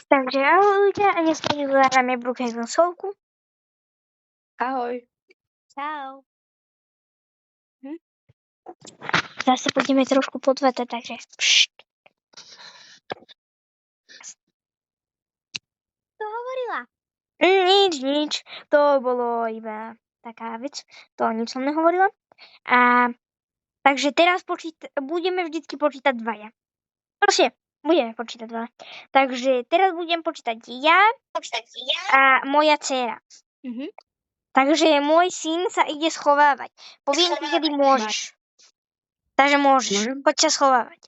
Takže ahoj ľudia, a dnes hľadáme Brookhaven Soulku. Ahoj. Čau. Zase budeme trošku podvetať, takže pšt. To hovorila? Nič. To bolo iba taká vec. To nič som nehovorila. A takže teraz budeme vždycky počítať dvaja. Proste, budeme počítať dvaja. Takže teraz budem počítať ja a moja dcéra. Takže môj syn sa ide schovávať. Poviem ti, kedy môžeš. Takže môžeš. Poď sa schovávať.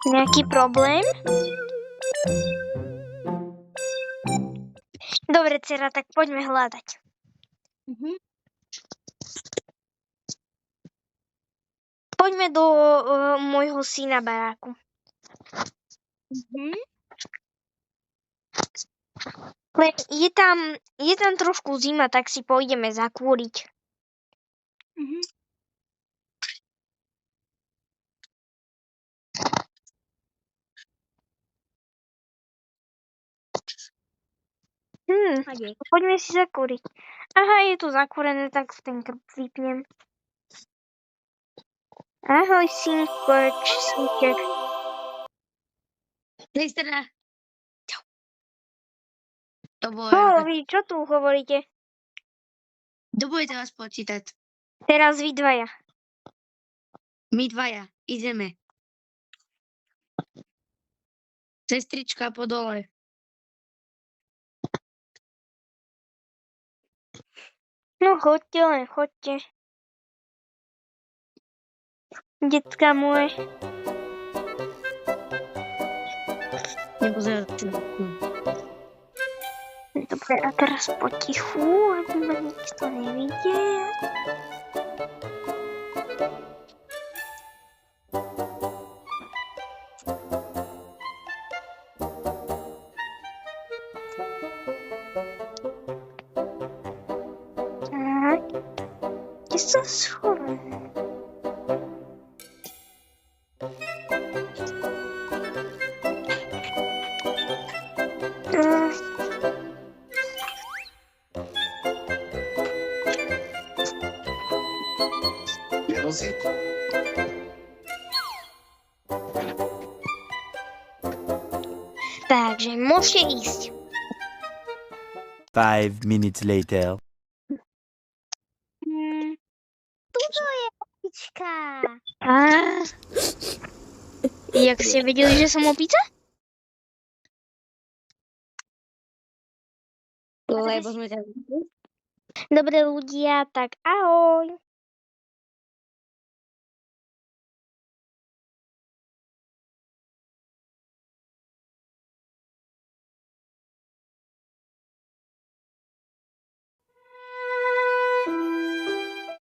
Nejaký problém? Dobre, dcera, tak poďme hľadať. Poďme do môjho syna baráku. Len je tam trošku zima, tak si pôjdeme zakúriť. Poďme si zakúriť. Aha, je tu zakúrené, tak ten krb vypnem. Ahoj, synček. Hej, teda. Čau. To bolo... Vy čo tu hovoríte? Kto budete vás počítať? Teraz vy dvaja. My dvaja. Ideme. Sestrička po dole. No choďte len, choďte. Detka moje. Nepozerajte. Dobre, a teraz potichu, aby ma nikto nevidel. Tak, kde sa schovám? Takže môžete ísť. 5 minutes later. Tuto je opička. Jak ste vedeli, že som opica? Lebo sme ťa... Dobre ľudia, tak ahoj.